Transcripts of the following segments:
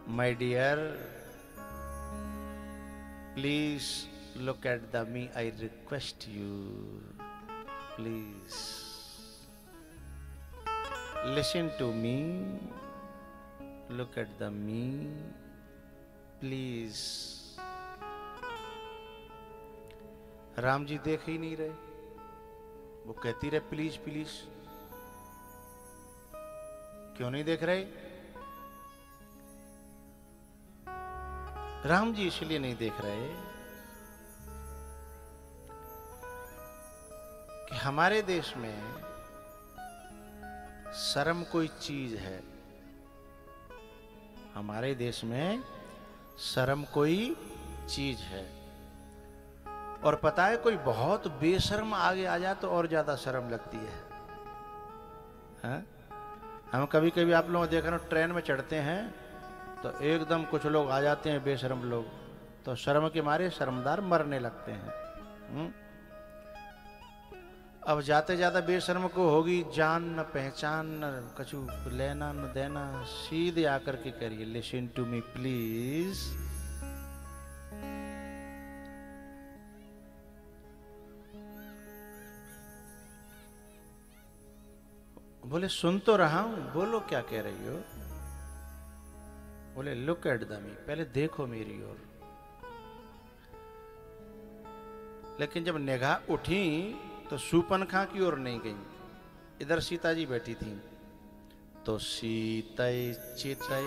My dear, please look at the me. I request you. Please listen to me. Look at the me. Please. Ram ji देख ही नहीं रहे, वो कहती रहे please please. क्यों नहीं देख रहे? राम जी इसलिए नहीं देख रहे कि हमारे देश में शर्म कोई चीज है। हमारे देश में शर्म कोई चीज है। और पता है, कोई बहुत बेशर्म आगे आ जाए तो और ज्यादा शर्म लगती है। हाँ? हम कभी कभी आप लोग देख रहे हो ट्रेन में चढ़ते हैं तो एकदम कुछ लोग आ जाते हैं बेशर्म लोग, तो शर्म के मारे शर्मदार मरने लगते हैं। अब जाते जाते बेशर्म को होगी जान न पहचान न कछु लेना न देना, सीधे आकर के करिए लिसन टू मी प्लीज। बोले सुन तो रहा हूं, बोलो क्या कह रही हो। बोले लुक एट द मी, पहले देखो मेरी ओर। लेकिन जब निगाह उठी तो शूर्पणखा की ओर नहीं गई, इधर सीता जी बैठी थी। तो सीतय चितय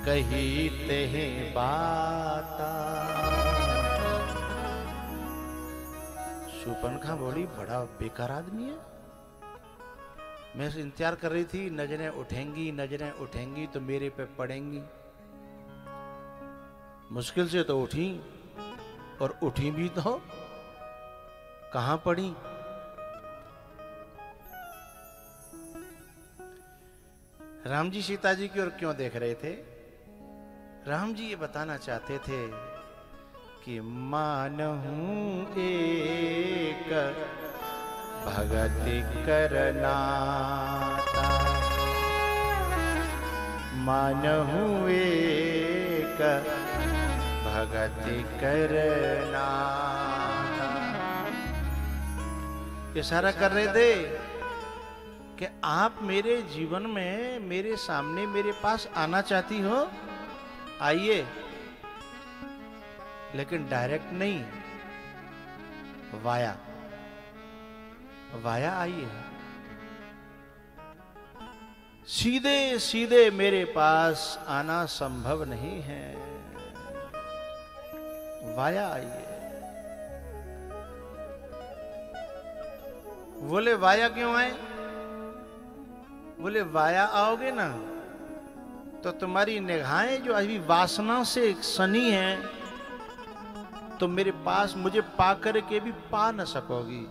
कही ते बाता। शूर्पणखा बोली बड़ा बेकार आदमी है। मैं इंतजार कर रही थी, नजरें उठेंगी तो मेरे पे पड़ेंगी। मुश्किल से तो उठी, और उठी भी तो कहां पड़ी। राम जी सीता जी की ओर क्यों देख रहे थे? राम जी ये बताना चाहते थे कि मानहूं एक भगति करनाता, मानहूं एक भगति करनाता। इशारा कर रहे थे कि आप मेरे जीवन में, मेरे सामने, मेरे पास आना चाहती हो, आइए, लेकिन डायरेक्ट नहीं, वाया आइए। सीधे सीधे मेरे पास आना संभव नहीं है, वाया आइए। बोले वाया क्यों आए? बोले वाया आओगे ना तो तुम्हारी निगाहें जो अभी वासना से सनी हैं, तो मेरे पास मुझे पा करके भी पा न सकोगी,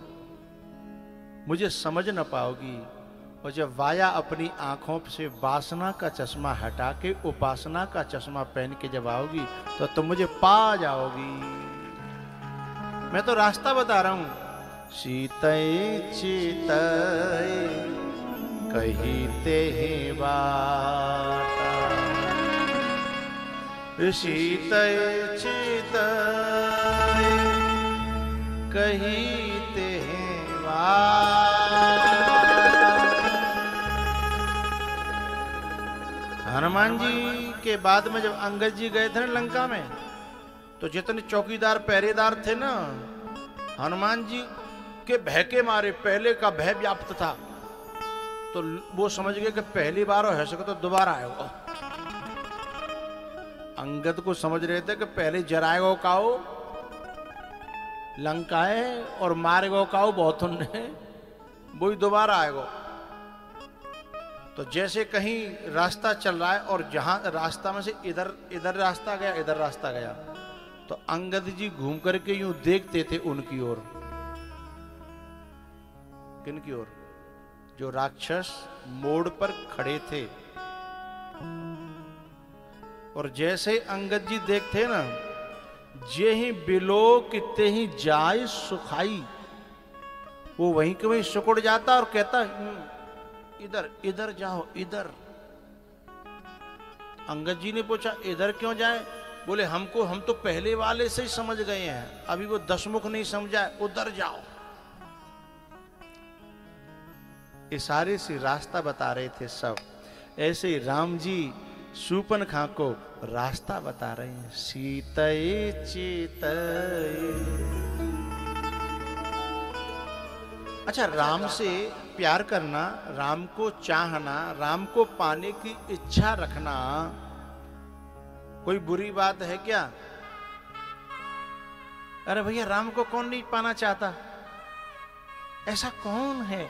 मुझे समझ न पाओगी। और जब वाया अपनी आंखों से वासना का चश्मा हटा के उपासना का चश्मा पहन के जब आओगी तो तुम मुझे पा जाओगी। मैं तो रास्ता बता रहा हूं। सीतय चितय कहीते ही बाता, सीतय चितय कहीते ही बाता। हनुमान जी के बाद में जब अंगद जी गए थे ना लंका में, तो जितने चौकीदार पहरेदार थे ना, हनुमान जी के भय के मारे, पहले का भय व्याप्त था, तो वो समझ गए कि पहली बार हो सके तो दोबारा आएगा। अंगद को समझ रहे थे कि पहले जराएगो काओ लंका है और मारेगो काओ बहुत ने, वही दोबारा आएगो। तो जैसे कहीं रास्ता चल रहा है और जहां रास्ता में से इधर रास्ता गया, इधर रास्ता गया, तो अंगद जी घूम करके यूं देखते थे उनकी ओर। किनकी ओर? जो राक्षस मोड़ पर खड़े थे। और जैसे अंगद जी देखते ना, जे ही बिलो किते ही जाय सुखाई, वो वहीं के वहीं सिकुड़ जाता और कहता इधर इधर जाओ, इधर। अंगद जी ने पूछा इधर क्यों जाए? बोले हम तो पहले वाले से ही समझ गए हैं, अभी वो दशमुख नहीं समझा, उधर जाओ। इशारे से रास्ता बता रहे थे सब। ऐसे ही राम जी शूर्पणखा को रास्ता बता रहे हैं। सीतये चेतये। अच्छा, राम से प्यार करना, राम को चाहना, राम को पाने की इच्छा रखना कोई बुरी बात है क्या? अरे भैया, राम को कौन नहीं पाना चाहता? ऐसा कौन है?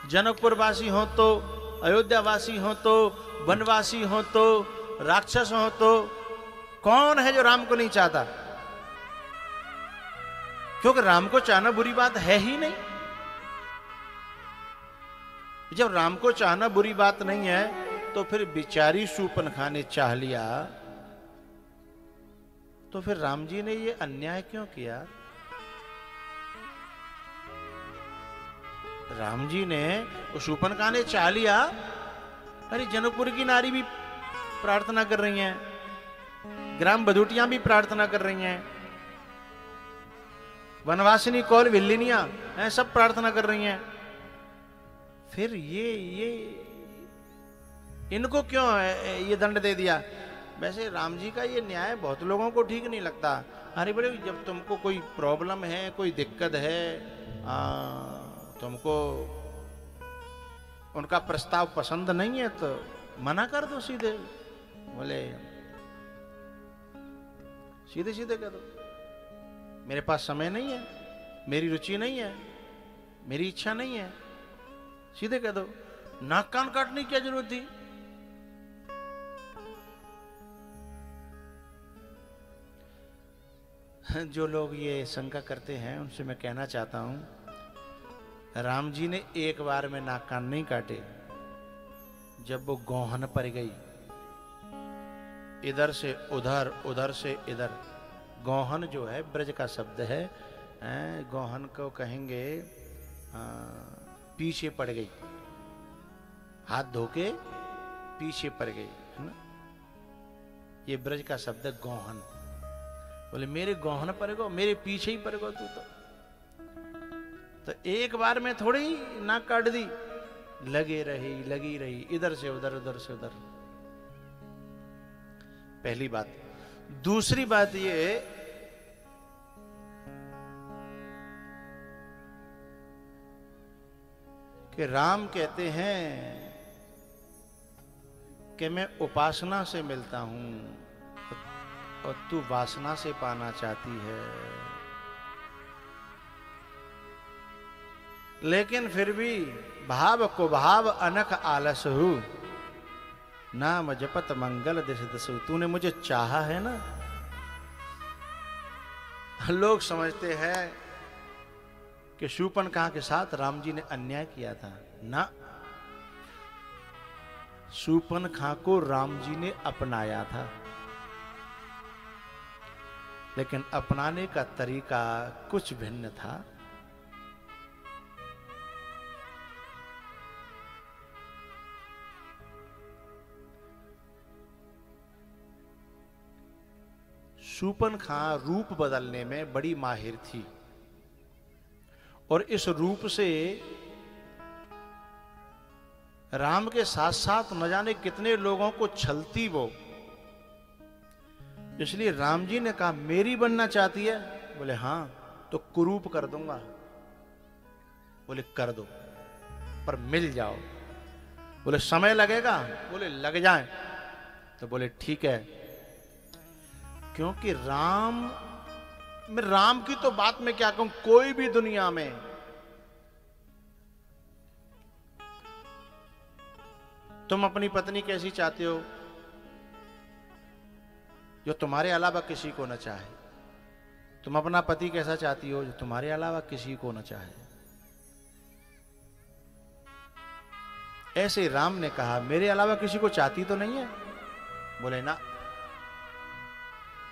जनकपुर वासी हो तो, अयोध्या वासी हो तो, वनवासी हो तो, राक्षस हो तो, कौन है जो राम को नहीं चाहता? क्योंकि राम को चाहना बुरी बात है ही नहीं। जब राम को चाहना बुरी बात नहीं है तो फिर बिचारी शूर्पणखा ने चाह लिया, तो फिर राम जी ने ये अन्याय क्यों किया? राम जी ने, शूर्पणखा ने चाह लिया, अरे जनकपुर की नारी भी प्रार्थना कर रही हैं, ग्राम बधूटियां भी प्रार्थना कर रही हैं, वनवासिनी कौल विल्लिनियां हैं, सब प्रार्थना कर रही हैं, फिर ये इनको क्यों ये दंड दे दिया? वैसे राम जी का ये न्याय बहुत लोगों को ठीक नहीं लगता। अरे बोले, जब तुमको कोई प्रॉब्लम है, कोई दिक्कत है, तुमको उनका प्रस्ताव पसंद नहीं है तो मना कर दो सीधे। बोले सीधे सीधे कह दो, मेरे पास समय नहीं है, मेरी रुचि नहीं है, मेरी इच्छा नहीं है, सीधे कह दो। नाक कान काटने की क्या जरूरत थी? जो लोग ये शंका करते हैं उनसे मैं कहना चाहता हूं, राम जी ने एक बार में नाक कान नहीं काटे। जब वो गौहन पर गई, इधर से उधर, उधर से इधर, गौहन जो है ब्रज का शब्द है, गौहन को कहेंगे पीछे पड़ गई, हाथ धोके पीछे पड़ गई, है ना? ये ब्रज का शब्द है गौहन। बोले मेरे गौहन पर गो, मेरे पीछे ही पर गो तू तो एक बार में थोड़ी नाक काट दी, लगी रही इधर से उधर, उधर से उधर। पहली बात। दूसरी बात ये कि राम कहते हैं कि मैं उपासना से मिलता हूं और तू वासना से पाना चाहती है, लेकिन फिर भी भाव को भाव अनख आलस हूं, नाम जपत मंगल दिश दसु। तूने मुझे चाहा है ना। लोग समझते हैं कि शूर्पणखा के साथ राम जी ने अन्याय किया था ना। शूर्पणखा को राम जी ने अपनाया था, लेकिन अपनाने का तरीका कुछ भिन्न था। शूर्पणखा रूप बदलने में बड़ी माहिर थी और इस रूप से राम के साथ साथ न जाने कितने लोगों को छलती वो। इसलिए राम जी ने कहा मेरी बनना चाहती है? बोले हाँ, तो कुरूप कर दूंगा। बोले कर दो, पर मिल जाओ। बोले समय लगेगा? बोले लग जाए। तो बोले ठीक है, क्योंकि राम की तो बात मैं क्या कहूं, कोई भी दुनिया में तुम अपनी पत्नी कैसी चाहते हो जो तुम्हारे अलावा किसी को न चाहे? तुम अपना पति कैसा चाहती हो जो तुम्हारे अलावा किसी को न चाहे? ऐसे राम ने कहा मेरे अलावा किसी को चाहती तो नहीं है? बोले ना,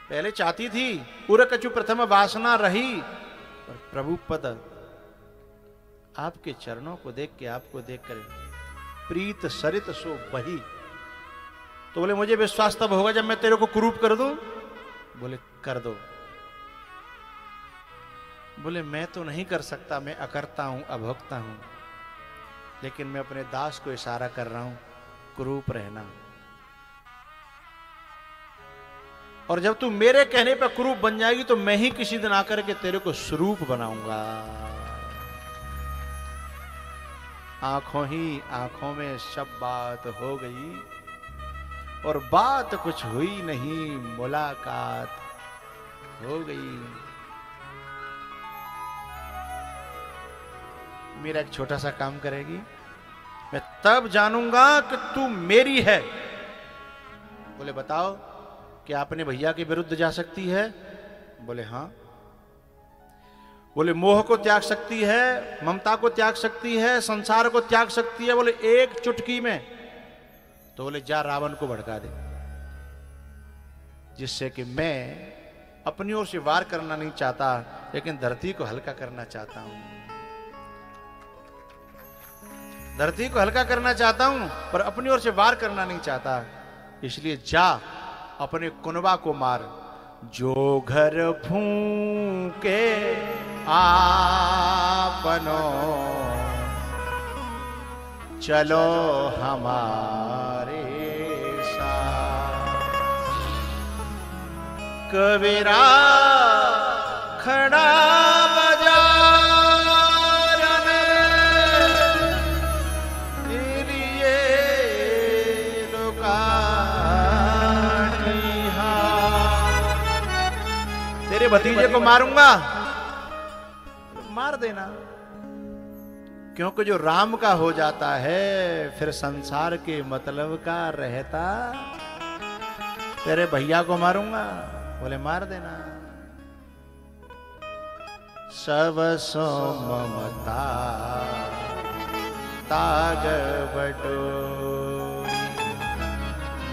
पहले चाहती थी, उरकचु प्रथम वासना रही, पर प्रभु पद आपके चरणों को देख के, आपको देख कर प्रीत सरित सो बही। तो बोले मुझे विश्वास तब होगा जब मैं तेरे को कुरूप कर दूं। बोले कर दो। बोले मैं तो नहीं कर सकता, मैं अकर्ता हूं, अभोक्ता हूं, लेकिन मैं अपने दास को इशारा कर रहा हूं कुरूप रहना। और जब तू मेरे कहने पर कुरूप बन जाएगी तो मैं ही किसी दिन आकर के तेरे को स्वरूप बनाऊंगा। आंखों ही आंखों में सब बात हो गई और बात कुछ हुई नहीं, मुलाकात हो गई। मेरा एक छोटा सा काम करेगी, मैं तब जानूंगा कि तू मेरी है। बोले बताओ, क्या अपने भैया के विरुद्ध जा सकती है? बोले हाँ। बोले मोह को त्याग सकती है, ममता को त्याग सकती है, संसार को त्याग सकती है? बोले एक चुटकी में। तो बोले जा रावण को भड़का दे, जिससे कि मैं अपनी ओर से वार करना नहीं चाहता, लेकिन धरती को हल्का करना चाहता हूं। धरती को हल्का करना चाहता हूं पर अपनी ओर से वार करना नहीं चाहता। इसलिए जा अपने कुनबा को मार। जो घर फूके आपनो, चलो हमारे साथ। कबीरा खड़ा भतीजे को मारूंगा। मार देना, क्योंकि जो राम का हो जाता है फिर संसार के मतलब का रहता। तेरे भैया को मारूंगा। बोले मार देना। सब सो ममता ताग बटोरी,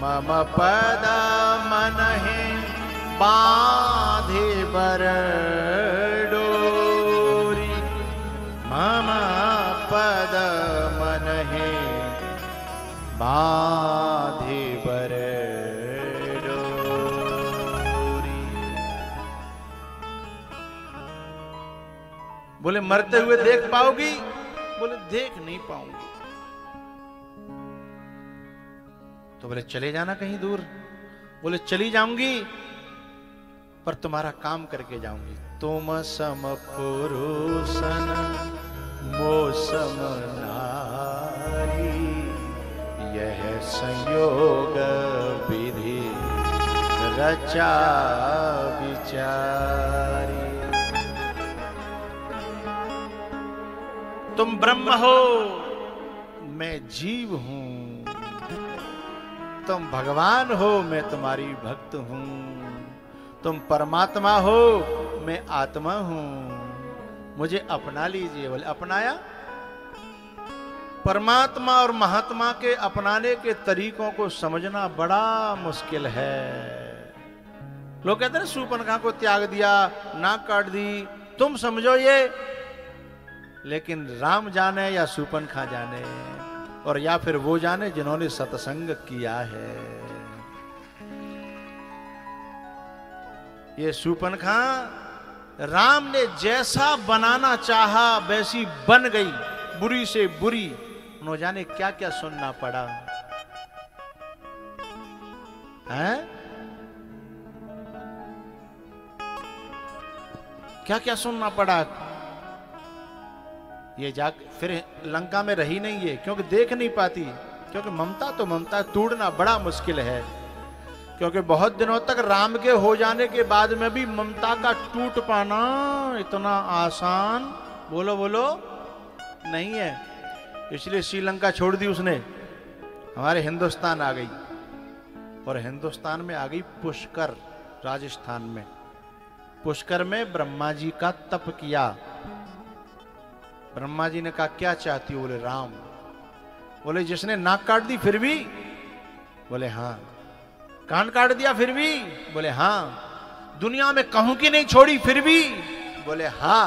मम पद मन है बांधे बर डोरी, मम पद मन है बांधे बर डोरी। बोले मरते हुए देख पाओगी? बोले देख नहीं पाऊंगी। तो बोले चले जाना कहीं दूर। बोले चली जाऊंगी पर तुम्हारा काम करके जाऊंगी। तुम सम पुरुषन मोसम नारी, यह संयोग विधि रचा विचारी। तुम ब्रह्म हो, मैं जीव हूं। तुम भगवान हो, मैं तुम्हारी भक्त हूं। तुम परमात्मा हो, मैं आत्मा हूं। मुझे अपना लीजिए। बोले अपनाया? परमात्मा और महात्मा के अपनाने के तरीकों को समझना बड़ा मुश्किल है। लोग कहते हैं शूर्पणखा को त्याग दिया, नाक काट दी, तुम समझो ये। लेकिन राम जाने या शूर्पणखा जाने, और या फिर वो जाने जिन्होंने सत्संग किया है। ये शूर्पणखा राम ने जैसा बनाना चाहा वैसी बन गई, बुरी से बुरी। उन्होंने जाने क्या क्या सुनना पड़ा है, क्या क्या सुनना पड़ा। ये जा फिर लंका में रही नहीं है, क्योंकि देख नहीं पाती। क्योंकि ममता तो ममता, तोड़ना बड़ा मुश्किल है। क्योंकि बहुत दिनों तक राम के हो जाने के बाद में भी ममता का टूट पाना इतना आसान बोलो बोलो नहीं है। इसलिए श्रीलंका छोड़ दी उसने, हमारे हिंदुस्तान आ गई। और हिंदुस्तान में आ गई पुष्कर, राजस्थान में। पुष्कर में ब्रह्मा जी का तप किया। ब्रह्मा जी ने कहा क्या चाहती हो? बोले राम। बोले जिसने नाक काट दी फिर भी? बोले हाँ। कान काट दिया फिर भी? बोले हाँ। दुनिया में कहूं की नहीं छोड़ी फिर भी? बोले हाँ।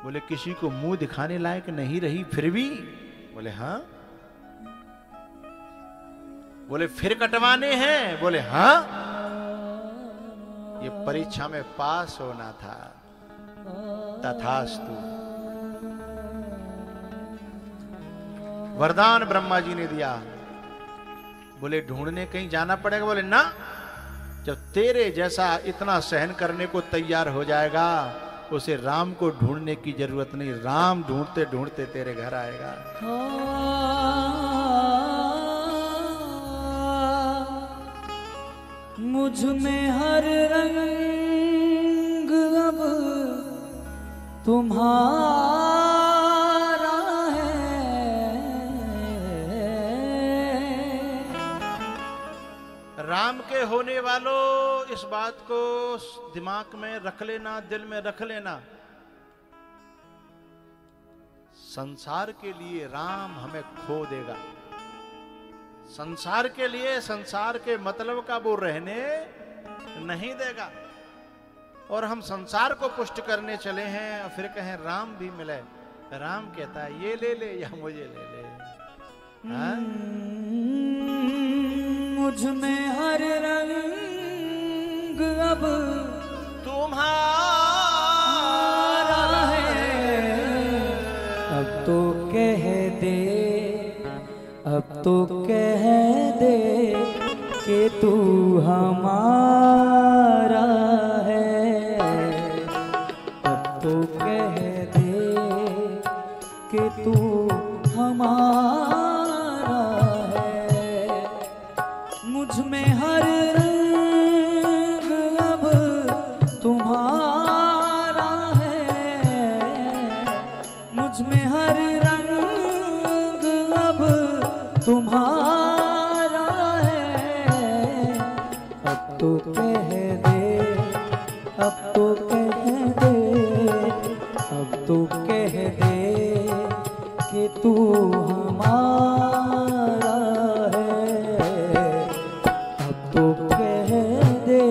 बोले किसी को मुंह दिखाने लायक नहीं रही फिर भी? बोले हाँ। बोले फिर कटवाने हैं? बोले हाँ, ये परीक्षा में पास होना था। तथास्तु। वरदान ब्रह्मा जी ने दिया। बोले ढूंढने कहीं जाना पड़ेगा? बोले ना, जब तेरे जैसा इतना सहन करने को तैयार हो जाएगा, उसे राम को ढूंढने की जरूरत नहीं, राम ढूंढते ढूंढते तेरे घर आएगा। मुझ में हर रंग अब तुम्हारा है। राम के होने वालों, इस बात को दिमाग में रख लेना, दिल में रख लेना। संसार के लिए राम हमें खो देगा। संसार के लिए, संसार के मतलब का वो रहने नहीं देगा। और हम संसार को पुष्ट करने चले हैं और फिर कहें राम भी मिले। राम कहता है ये ले ले या मुझे ले ले। हाँ? मुझ में हर रंग अब तुम्हारा है। अब तो कह दे, अब तो कह दे कि तू हमारा है। अब तो कह दे कि तू हमारा है। मुझ में हर रंग अब तुम्हारा है। मुझ में हर रंग अब तुम्हारा है। अब तो कह दे, अब तो कह दे, अब तो कह दे कि तू हमारा है। अब तो कह दे।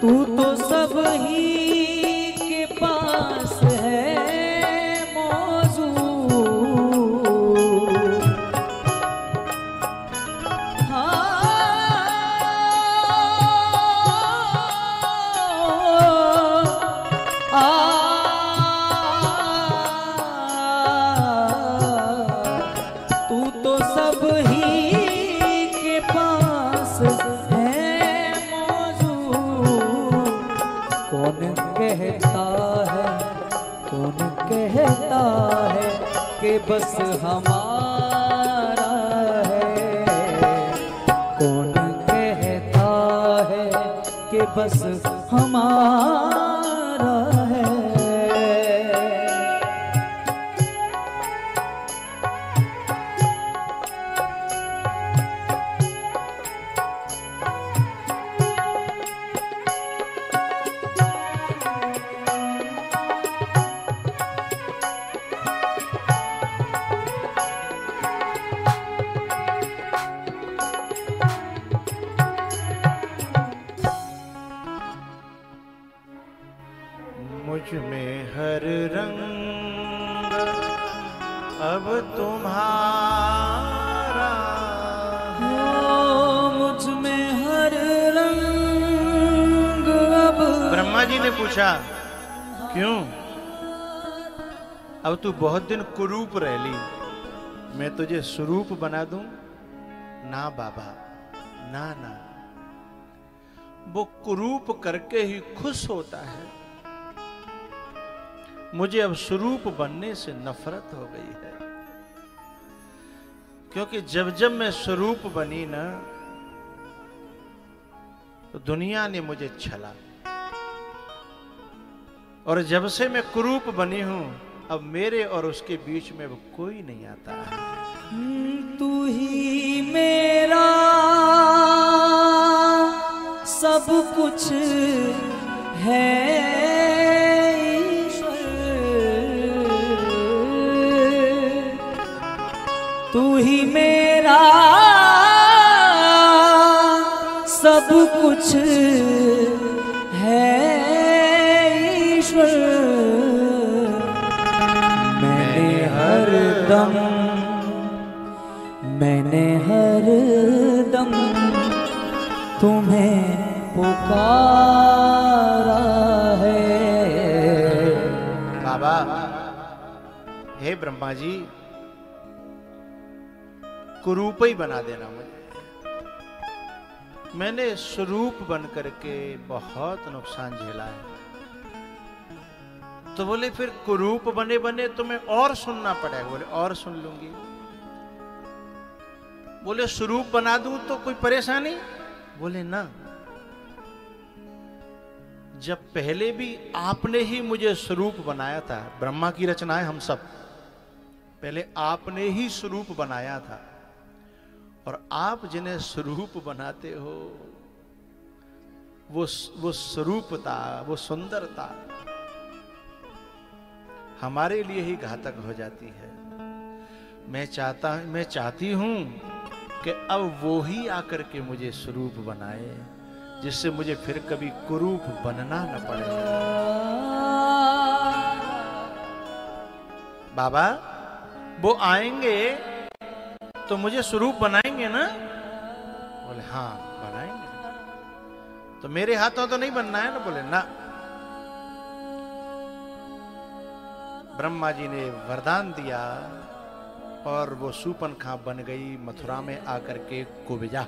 तू तो सब ही के पास है मौजूद। तू तो सब ही के पास कहता है कि बस हमारा है। कौन कहता है कि बस हमारा है। मुझ में हर रंग अब तुम्हारा। मुझ में हर रंग अब। ब्रह्मा जी ने पूछा क्यों? अब तू बहुत दिन कुरूप रह ली, मैं तुझे स्वरूप बना दूं? ना बाबा, ना ना, वो कुरूप करके ही खुश होता है। मुझे अब स्वरूप बनने से नफरत हो गई है, क्योंकि जब जब मैं स्वरूप बनी ना, तो दुनिया ने मुझे छला, और जब से मैं कुरूप बनी हूं, अब मेरे और उसके बीच में वो कोई नहीं आता है। तू ही मेरा सब कुछ है ईश्वर, तू ही मेरा सब कुछ है ईश्वर। मैंने हर दम तुम्हें पुकारा है। बाबा, हे ब्रह्मा जी, कुरूप ही बना देना मुझे। मैंने स्वरूप बन करके बहुत नुकसान झेला है। तो बोले फिर कुरूप बने बने तुम्हें और सुनना पड़ेगा। बोले और सुन लूंगी। बोले स्वरूप बना दूं तो कोई परेशानी? बोले ना, जब पहले भी आपने ही मुझे स्वरूप बनाया था। ब्रह्मा की रचना है हम सब, पहले आपने ही स्वरूप बनाया था, और आप जिन्हें स्वरूप बनाते हो वो स्वरूपता, वो सुंदरता हमारे लिए ही घातक हो जाती है। मैं चाहती हूं कि अब वो ही आकर के मुझे स्वरूप बनाए, जिससे मुझे फिर कभी कुरूप बनना न पड़े। बाबा, वो आएंगे तो मुझे स्वरूप बनाएंगे ना? बोले हाँ बनाएंगे। तो मेरे हाथों तो नहीं बनना है ना? बोले ना। ब्रह्मा जी ने वरदान दिया और वो शूर्पणखा बन गई मथुरा में आकर के कुब्जा,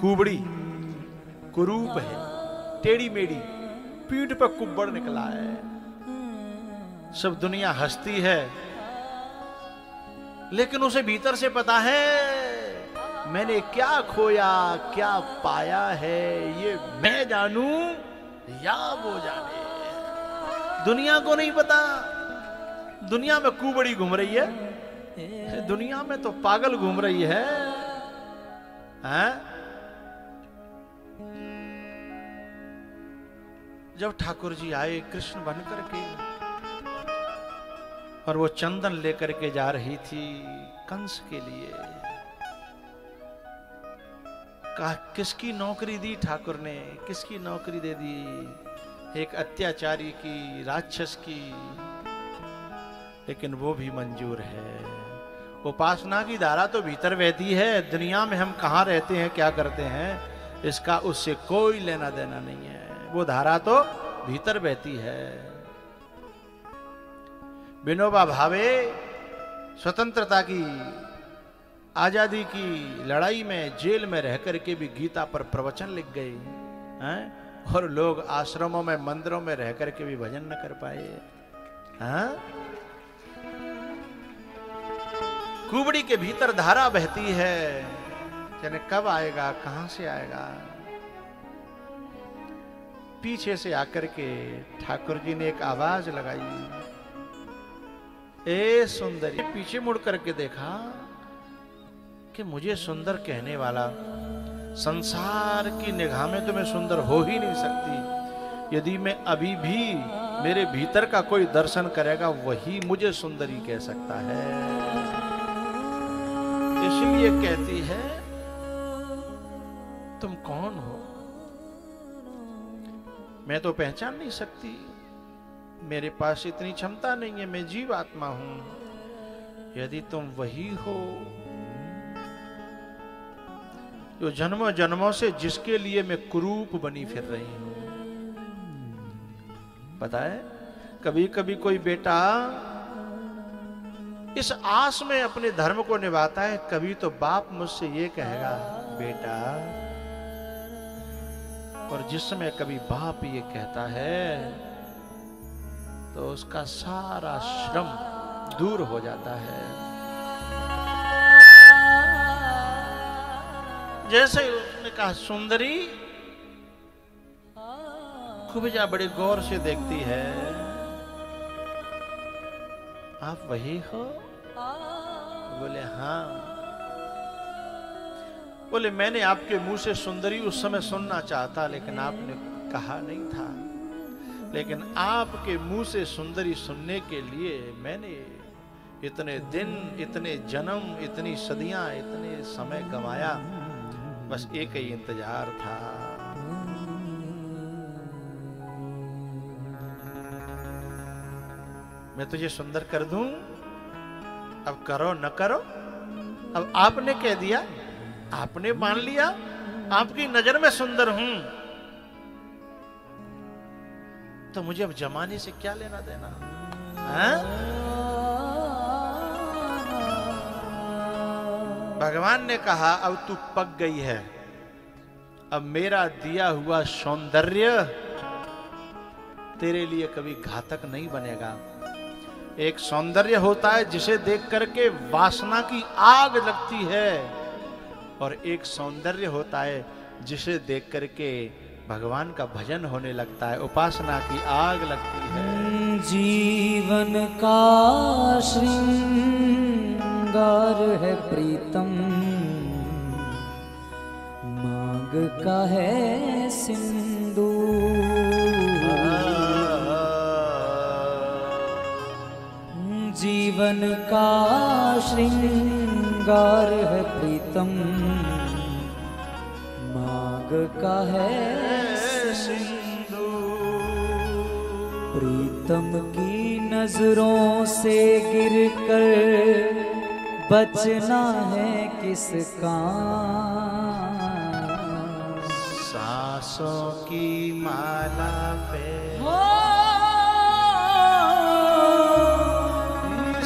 कुबड़ी, कुरूप है, टेढ़ी मेढ़ी, पीठ पर कुब्बड़ निकला है। सब दुनिया हंसती है, लेकिन उसे भीतर से पता है मैंने क्या खोया क्या पाया है, ये मैं जानूं या वो जाने। दुनिया को नहीं पता। दुनिया में कुबड़ी घूम रही है, दुनिया में तो पागल घूम रही है, हैं? जब ठाकुर जी आए कृष्ण बन करके, और वो चंदन लेकर के जा रही थी कंस के लिए, कहा किसकी नौकरी दी ठाकुर ने, किसकी नौकरी दे दी? एक अत्याचारी की, राक्षस की। लेकिन वो भी मंजूर है। उपासना की धारा तो भीतर बहती है। दुनिया में हम कहाँ रहते हैं, क्या करते हैं, इसका उससे कोई लेना देना नहीं है। वो धारा तो भीतर बहती है। विनोबा भावे स्वतंत्रता की, आजादी की लड़ाई में जेल में रह करके भी गीता पर प्रवचन लिख गए हैं, और लोग आश्रमों में, मंदिरों में रह करके भी भजन न कर पाए। हाँ? कुबड़ी के भीतर धारा बहती है, जाने कब आएगा, कहां से आएगा। पीछे से आकर के ठाकुर जी ने एक आवाज लगाई, ए सुंदरी। पीछे मुड़ करके देखा कि मुझे सुंदर कहने वाला संसार की निगाह में तो मैं सुंदर हो ही नहीं सकती। यदि मैं अभी भी मेरे भीतर का कोई दर्शन करेगा, वही मुझे सुंदरी कह सकता है। इसलिए कहती है तुम कौन हो? मैं तो पहचान नहीं सकती, मेरे पास इतनी क्षमता नहीं है, मैं जीव आत्मा हूं। यदि तुम वही हो जो जन्मों जन्मों से जिसके लिए मैं कुरूप बनी फिर रही हूं। पता है, कभी कभी कोई बेटा इस आस में अपने धर्म को निभाता है। कभी तो बाप मुझसे ये कहेगा बेटा, और जिस समय कभी बाप ये कहता है तो उसका सारा श्रम दूर हो जाता है। जैसे उसने कहा, सुंदरी खूबजा बड़े गौर से देखती है, आप वही हो? बोले हाँ। बोले मैंने आपके मुंह से सुंदरी उस समय सुनना चाहता, लेकिन आपने कहा नहीं था। लेकिन आपके मुंह से सुंदरी सुनने के लिए मैंने इतने दिन, इतने जन्म, इतनी सदियां, इतने समय गंवाया। बस एक ही इंतजार था। मैं तुझे सुंदर कर दूं, अब करो न करो। अब आपने कह दिया, आपने मान लिया, आपकी नजर में सुंदर हूं, तो मुझे अब जमाने से क्या लेना देना? भगवान ने कहा, अब तू पक गई है, अब मेरा दिया हुआ सौंदर्य तेरे लिए कभी घातक नहीं बनेगा। एक सौंदर्य होता है जिसे देख करके वासना की आग लगती है, और एक सौंदर्य होता है जिसे देख करके भगवान का भजन होने लगता है, उपासना की आग लगती है। जीवन का श्रृंगार है प्रीतम, मांग का है सिंदूर। जीवन का श्रृंगार है प्रीतम, मांग का है सिंदूर। प्रीतम की नजरों से गिरकर बचना है किसका? सांसों की माला पे,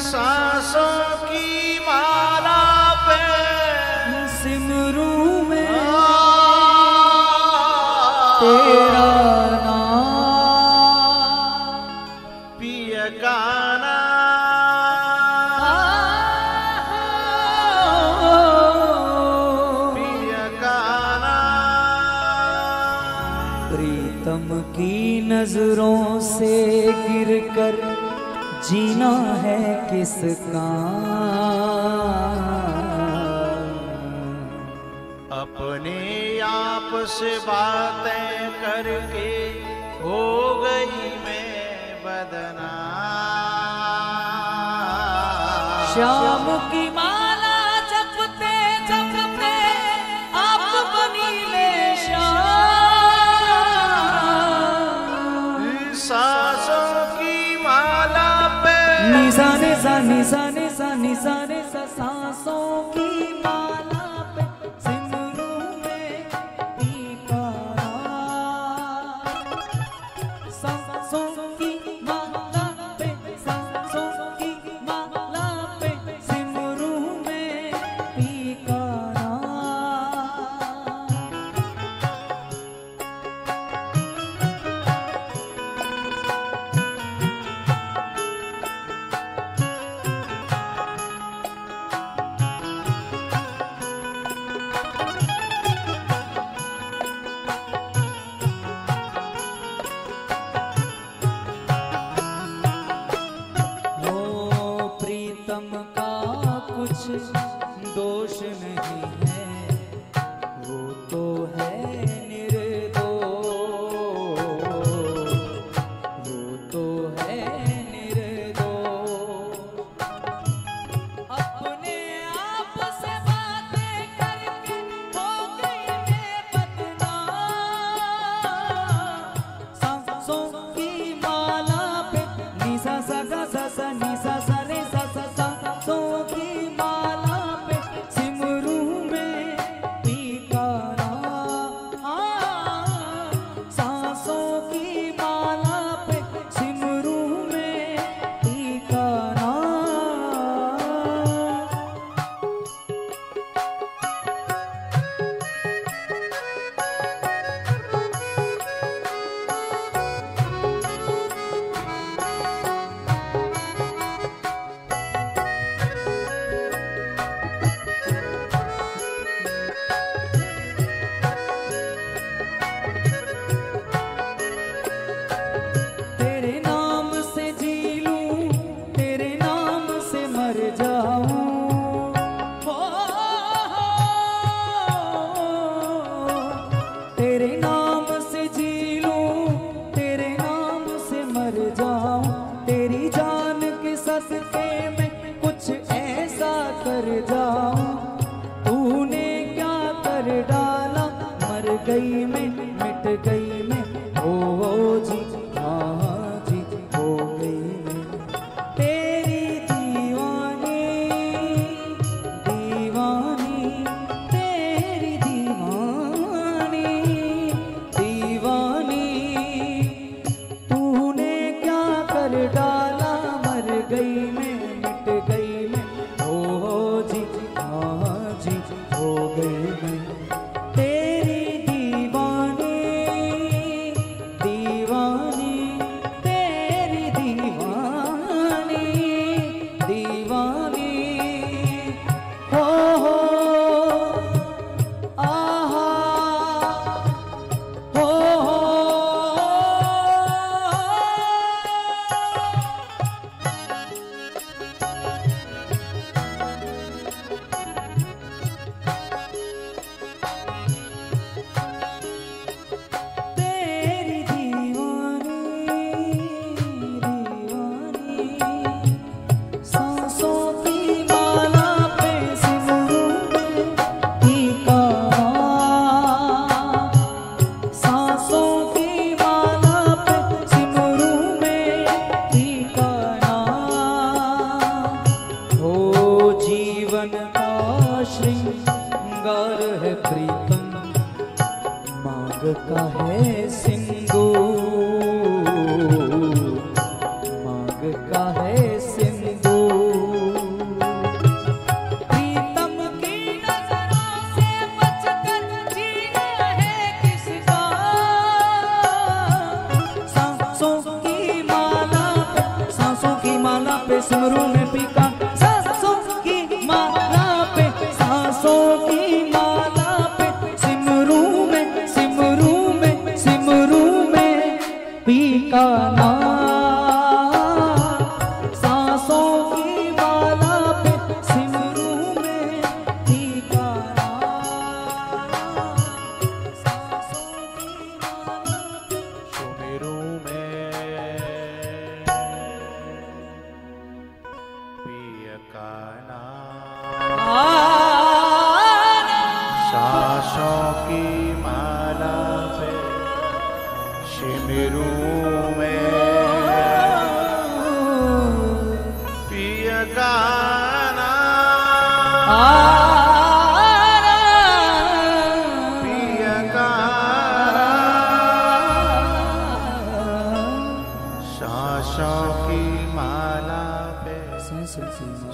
सांसों की माला पे सिमरू में तेरा नाम, पिय गाना पिय गाना। प्रीतम की नजरों से गिरकर जीना है किसका? अपने आप से बातें करके हो गई मैं बदनाम। श्याम की माला जपते जपते आप बनी ले श्याम। सांसों की माला पे निसा निसा निसा निसा निसा निसा, सांसों की माला पे सिमरू में टीका। सांसों की माला पे, सांसों की माला पे सिमरू में टीका। दोष नहीं है, वो तो है निर्दोष, वो तो है निर्दोष। अपने आप से बातें करके हो गई है बदनाम। सांसों की माला पे निसा सा गा सा सा निसा सा रे सा सा, सांसों की सिमरू में जाऊं, तेरी जान के सदके में कुछ ऐसा कर जाऊं। तूने क्या कर डाला, मर गई मैं, मिट गई मैं, ओ जी हाँ जी, हो गई मैं तेरी दीवानी, दीवानी तेरी दीवानी, दीवानी। तूने क्या कर डाला, मर गई मैं, मिट गई मैं, ओ जी हाँ जी, हो गई मैं तेरी दीवानी, दीवानी तेरी दीवानी, दीवानी। हो आहा हो तेरी दीवानी, दीवानी। सांसों की माला पे सिमरूं में टीका, सांसों की माला पे सिमरूं में ठिकाना। हो जीवन का श्रृंगार है प्रीतम, मांग का है सिंदूर, मांग का है सिंदूर। प्रीतम की नजरों से बचकर जीना है किसका, सांसों की माला पे, सांसों की माला पे सिमरूं में पीका, सांसों की माला पे, सांसों की माला पे सिमरूं में, सिमरूं में, सिमरूं में पीका ना। सांसों की माला पे सिमरूं में पीका ना, सांसों की माला पे सुमेरु में पिय का नाम, सांसों की माला पे शिमेरु में पिय का नाम, पिय का सांसों की माला पे,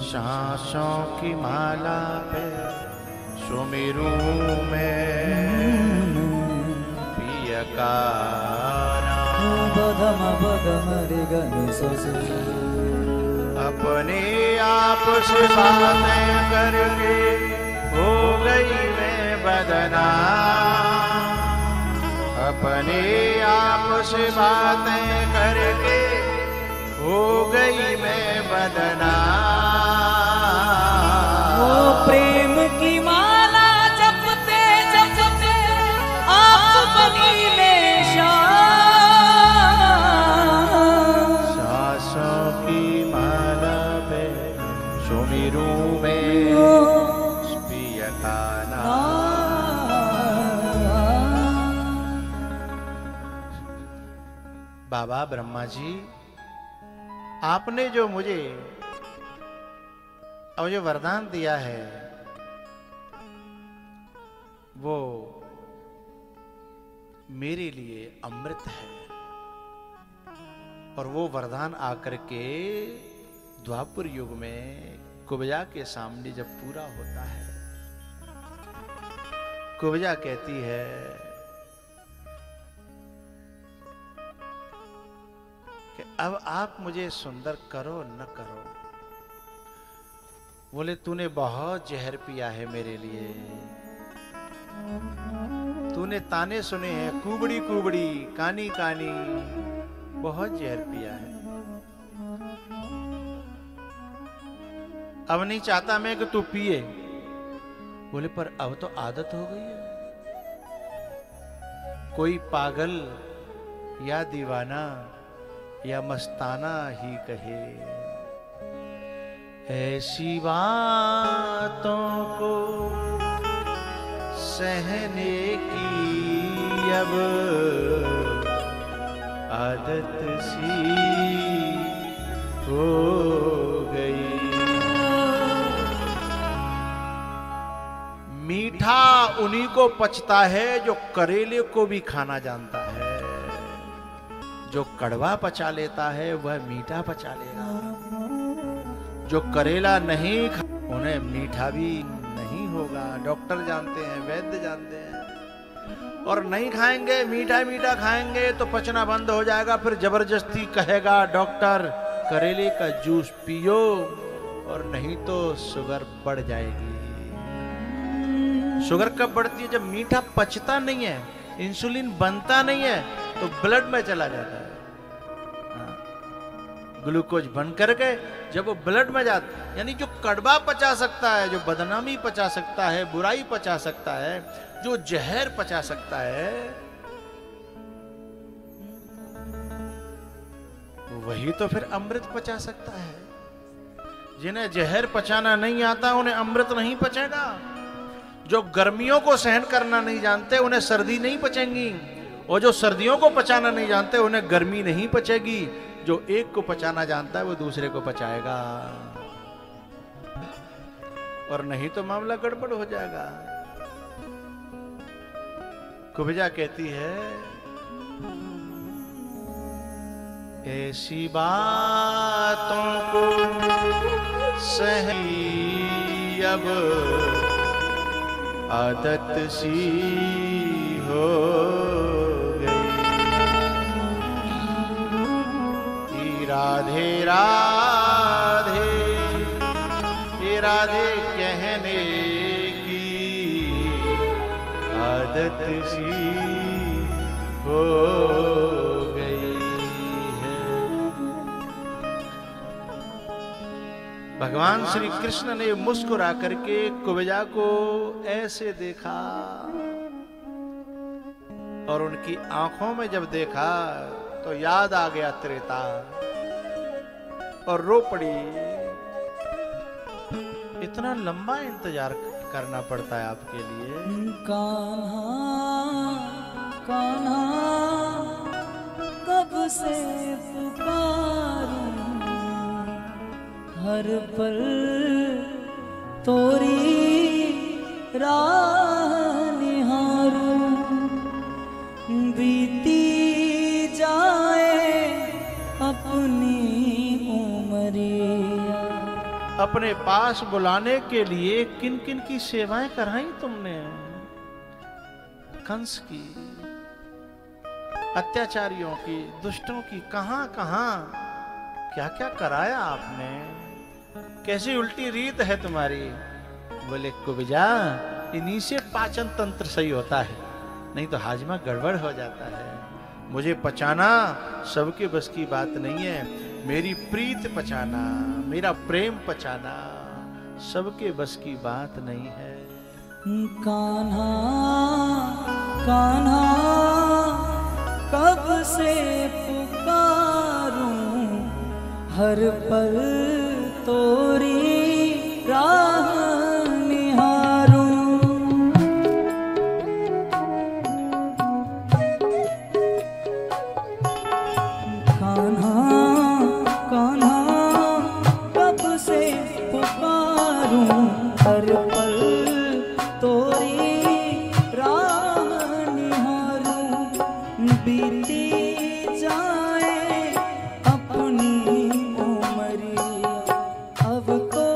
सांसों की माला पे सुमेरु में पिय का नाम। बदम बदम रे गने सोसे, अपने आप से बातें करके हो गई मैं बदनाम, अपने आप से बातें करके हो गई मैं बदनाम। ओ प्रेम की माला जपते जपते आप बनी निशान, सांसों की माला पे सुमेरु में पिय का नाम। बाबा ब्रह्मा जी, आपने जो मुझे वरदान दिया है वो मेरे लिए अमृत है, और वो वरदान आकर के द्वापर युग में कुब्जा के सामने जब पूरा होता है, कुब्जा कहती है कि अब आप मुझे सुंदर करो न करो। बोले तूने बहुत जहर पिया है मेरे लिए, तूने ताने सुने हैं कुबड़ी कुबड़ी कानी कानी, बहुत जहर पिया है। अब नहीं चाहता मैं कि तू पिए। बोले पर अब तो आदत हो गई है। कोई पागल या दीवाना या मस्ताना ही कहे। ऐसी बातों को सहने की अब आदत सी हो गई। मीठा उन्हीं को पचता है जो करेले को भी खाना जानता है। जो कड़वा पचा लेता है वह मीठा पचा लेगा। जो करेला नहीं उन्हें मीठा भी नहीं होगा। डॉक्टर जानते हैं, वैद्य जानते हैं। और नहीं खाएंगे, मीठा मीठा खाएंगे तो पचना बंद हो जाएगा। फिर जबरदस्ती कहेगा डॉक्टर करेले का जूस पियो, और नहीं तो शुगर बढ़ जाएगी। शुगर कब बढ़ती है? जब मीठा पचता नहीं है, इंसुलिन बनता नहीं है, तो ब्लड में चला जाता है। ग्लूकोज बन करके जब वो ब्लड में जाता, यानी जो कड़वा पचा सकता है, जो बदनामी पचा सकता है, बुराई पचा सकता है, जो जहर पचा सकता है, वही तो फिर अमृत पचा सकता है। जिन्हें जहर पचाना नहीं आता उन्हें अमृत नहीं पचेगा। जो गर्मियों को सहन करना नहीं जानते उन्हें सर्दी नहीं पचेंगी, और जो सर्दियों को पचाना नहीं जानते उन्हें गर्मी नहीं पचेगी। जो एक को पचाना जानता है वो दूसरे को पचाएगा, और नहीं तो मामला गड़बड़ हो जाएगा। कुब्जा कहती है ऐसी बातों को सही अब आदत सी हो राधे राधे, ये राधे कहने की आदत सी हो गई है। भगवान श्री कृष्ण ने मुस्कुरा करके कुब्जा को ऐसे देखा, और उनकी आंखों में जब देखा तो याद आ गया त्रेता, और रो पड़ी। इतना लंबा इंतजार करना पड़ता है आपके लिए? कान्हा कान्हा कब से पुकारूं, हर पल तोरी राह निहारूं, बीती जाए अपनी अपने पास बुलाने के लिए किन किन की सेवाएं कराई तुमने? कंस की, अत्याचारियों की, दुष्टों की, कहां कहां क्या क्या कराया आपने? कैसी उल्टी रीत है तुम्हारी? बोले कुब्जा, इन्हीं से पाचन तंत्र सही होता है, नहीं तो हाजमा गड़बड़ हो जाता है। मुझे पचाना सबके बस की बात नहीं है। मेरी प्रीत पचाना, मेरा प्रेम पचाना सबके बस की बात नहीं है। कान्हा कान्हा कब से पुकारूं, हर पल तोरी राह निहारूं। हर पल तोरी राह निहारूं, बीती जाए अपनी उमरिया, अब तो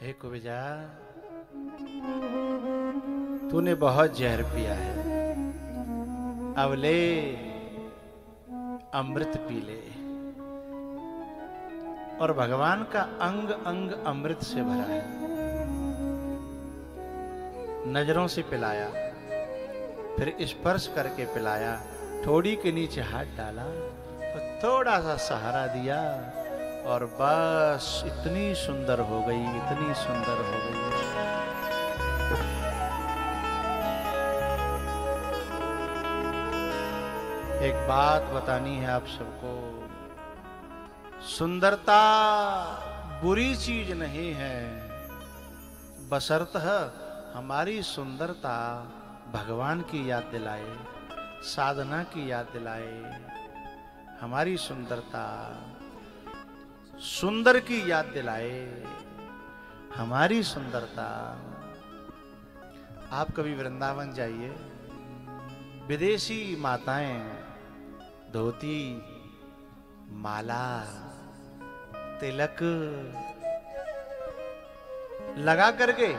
हे कुबेजा, तूने बहुत जहर पिया है, अब ले अमृत पी ले। और भगवान का अंग अंग अमृत से भरा है। नजरों से पिलाया, फिर स्पर्श करके पिलाया, ठोड़ी के नीचे हाथ डाला और थोड़ा सा सहारा दिया और बस इतनी सुंदर हो गई, इतनी सुंदर हो गई। एक बात बतानी है आप सबको, सुंदरता बुरी चीज नहीं है, बशर्ते हमारी सुंदरता भगवान की याद दिलाए, साधना की याद दिलाए। हमारी सुंदरता सुंदर की याद दिलाए, हमारी सुंदरता। आप कभी वृंदावन जाइए, विदेशी माताएं धोती, माला, तिलक लगा करके,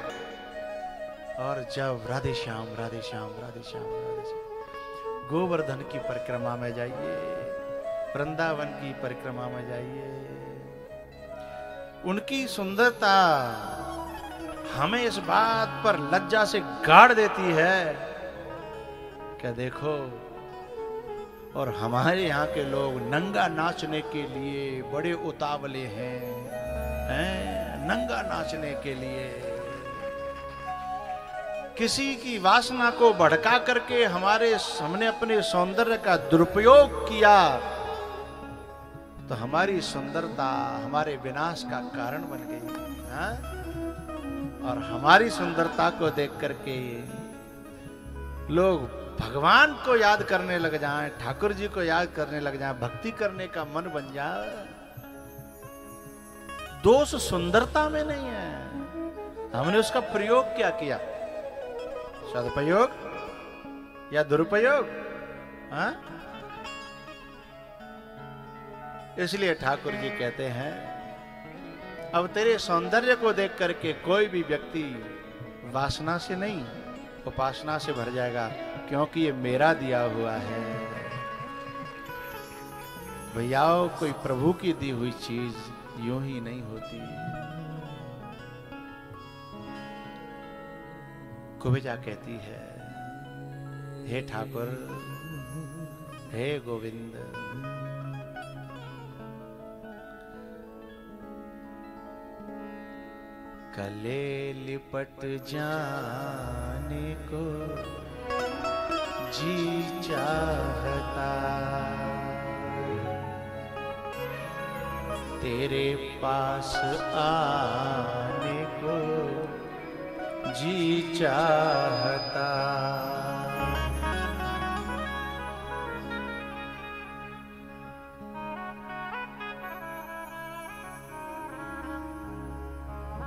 और जब राधे श्याम राधे श्याम राधे श्याम राधे श्याम, गोवर्धन की परिक्रमा में जाइए, वृंदावन की परिक्रमा में जाइए, उनकी सुंदरता हमें इस बात पर लज्जा से गाड़ देती है क्या देखो। और हमारे यहाँ के लोग नंगा नाचने के लिए बड़े उतावले हैं, नंगा नाचने के लिए। किसी की वासना को भड़का करके हमने अपने सौंदर्य का दुरुपयोग किया तो हमारी सुंदरता हमारे विनाश का कारण बन गई। हाँ? और हमारी सुंदरता को देख करके लोग भगवान को याद करने लग जाएं, ठाकुर जी को याद करने लग जाएं, भक्ति करने का मन बन जाए। दोष सुंदरता में नहीं है, हमने उसका प्रयोग क्या किया, सदुपयोग या दुरुपयोग। हाँ? इसलिए ठाकुर जी कहते हैं, अब तेरे सौंदर्य को देख करके कोई भी व्यक्ति वासना से नहीं, उपासना से भर जाएगा, क्योंकि ये मेरा दिया हुआ है। भैया कोई प्रभु की दी हुई चीज यूं ही नहीं होती। कुबेजा कहती है, हे ठाकुर, हे गोविंद, गले लिपट जाने को जी चाहता, तेरे पास आने को जी चाहता।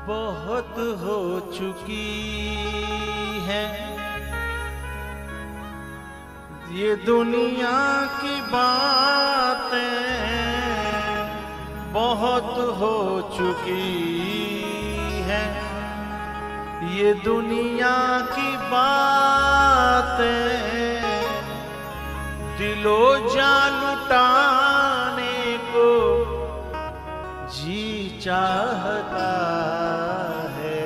बहुत हो चुकी है ये दुनिया की बातें, बहुत हो चुकी है ये दुनिया की बातें, दिलो जान लुटाने को जी चाहता है,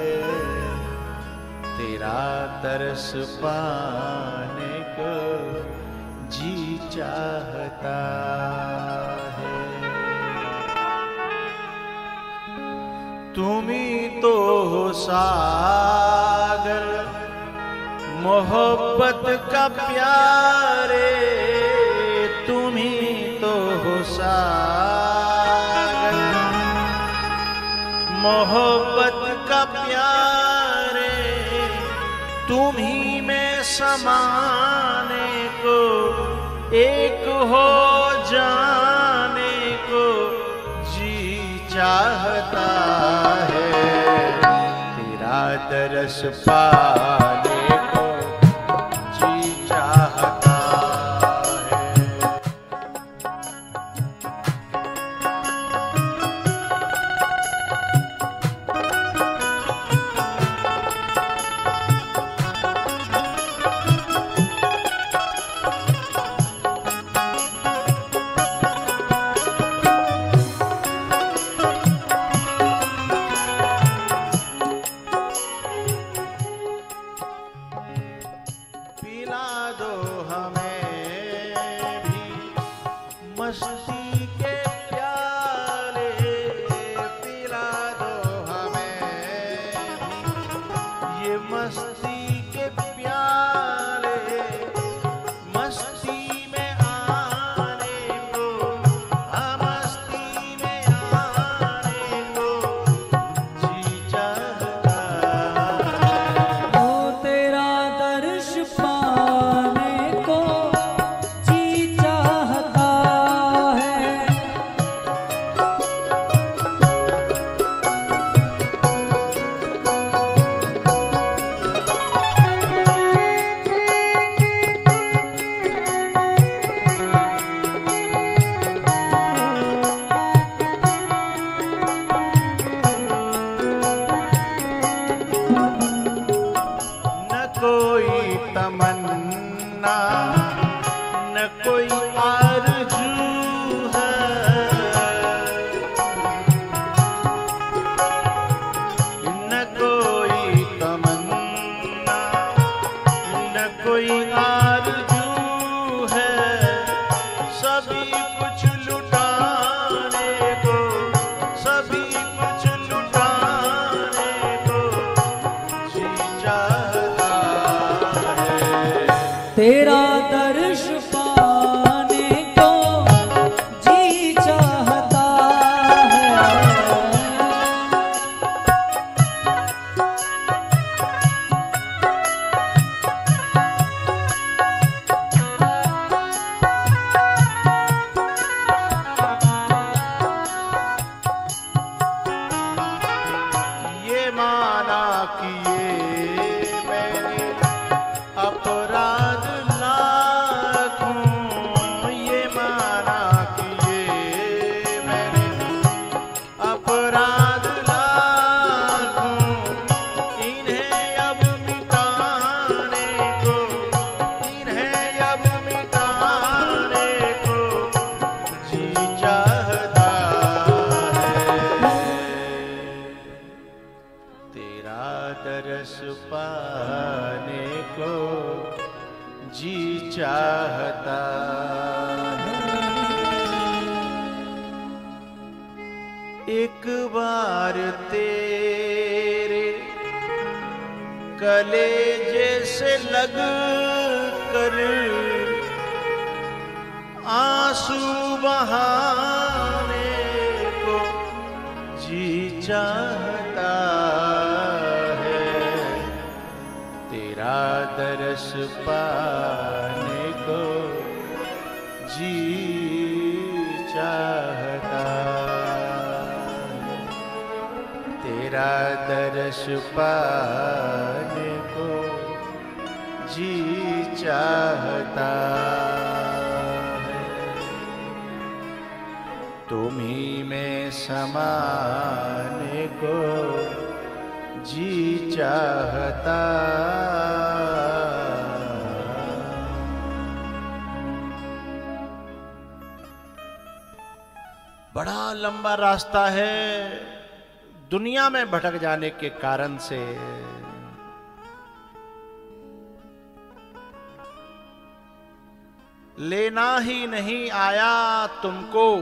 तेरा तरस पाने को जी चाहता है। तुम ही तो हो सागर मोहब्बत का प्यारे, तुम ही तो हो सागर मोहब्बत का प्यारे, तुम ही में समाने को, एक हो जाने को जी चाहता है, तेरा दरस पाने को जी चाहता है। एक बार तेरे कलेजे से लग कर आंसू बहाने को जी चाहता है, तेरा दरस पाने को जी चाहता, तेरा दरस पाने को जी चाहता है, तुम्हीं में समाने को जी चाहता। बड़ा लंबा रास्ता है दुनिया में भटक जाने के कारण से। लेना ही नहीं आया तुमको,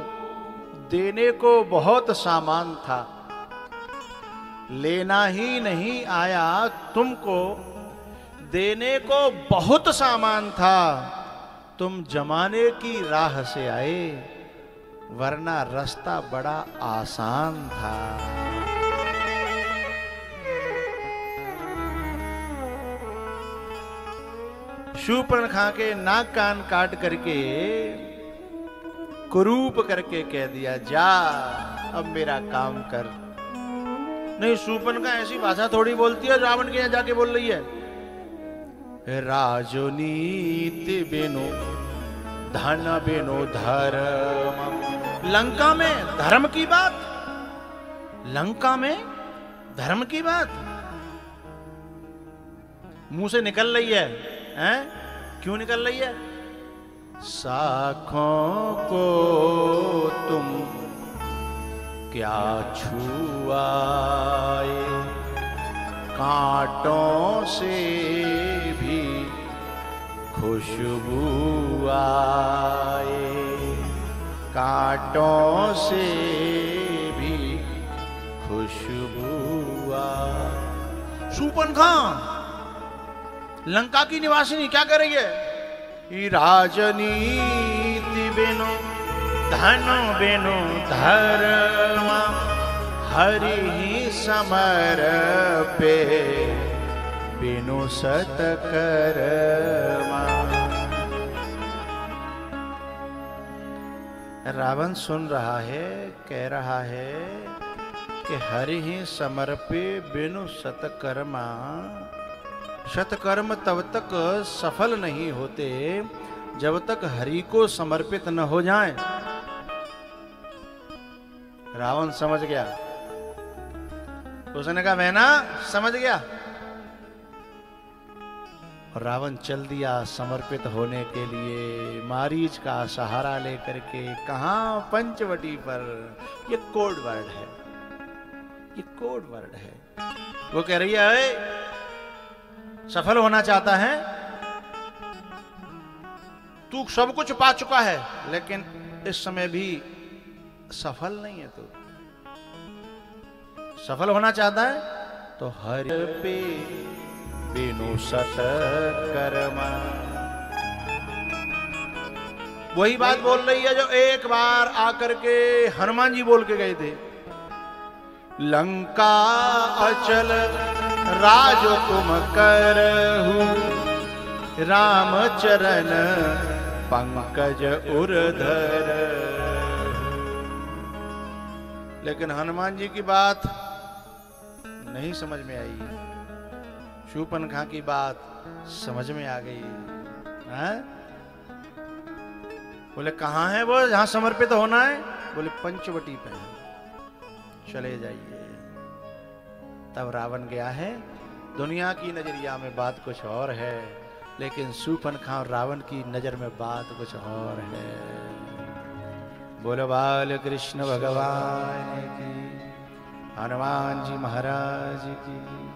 देने को बहुत सामान था। लेना ही नहीं आया तुमको, देने को बहुत सामान था। तुम जमाने की राह से आए, वरना रास्ता बड़ा आसान था। शूर्पणखा के नाक कान काट करके कुरूप करके कह दिया, जा अब मेरा काम कर। नहीं, शूर्पणखा ऐसी भाषा थोड़ी बोलती है, रावण के यहां जाके बोल रही है। राजनीति बिनु धन बिनु धर्म। लंका में धर्म की बात, लंका में धर्म की बात मुंह से निकल रही हैं? क्यों निकल रही है? शाखों को तुम क्या छुआए, कांटों से भी खुशबू आए, कांटों से भी खुशबू आए। शूर्पणखा लंका की निवासिनी क्या कर रही है? राजनीति बिनु धन बिनु धर्म, हरि ही समर पे बिनु सतकर्मा। रावण सुन रहा है, कह रहा है कि हरि ही समर्पे बिनु सतकर्मा। सत्कर्म तब तक सफल नहीं होते जब तक हरि को समर्पित न हो जाएं। रावण समझ गया, उसने कहा मैं ना समझ गया। रावण चल दिया समर्पित होने के लिए, मारीच का सहारा लेकर के। कहां? पंचवटी पर। ये कोड वर्ड है, ये कोड वर्ड है। वो कह रही है सफल होना चाहता है, तू सब कुछ पा चुका है लेकिन इस समय भी सफल नहीं है। तू सफल होना चाहता है तो हरि पे बिनु सतकर्मा। वही बात बोल रही है जो एक बार आकर के हनुमान जी बोल के गए थे। लंका अचल राज तुम करहु, राम चरण पंकज उर्धर। लेकिन हनुमान जी की बात नहीं समझ में आई, शूर्पणखा की बात समझ में आ गई। बोले कहां है वो जहां समर्पित होना है? बोले पंचवटी पे है, चले जाइए। तब रावण गया है। दुनिया की नजरिया में बात कुछ और है, लेकिन शूर्पणखा और रावण की नजर में बात कुछ और है। बोलो बाल कृष्ण भगवान की, हनुमान जी महाराज की।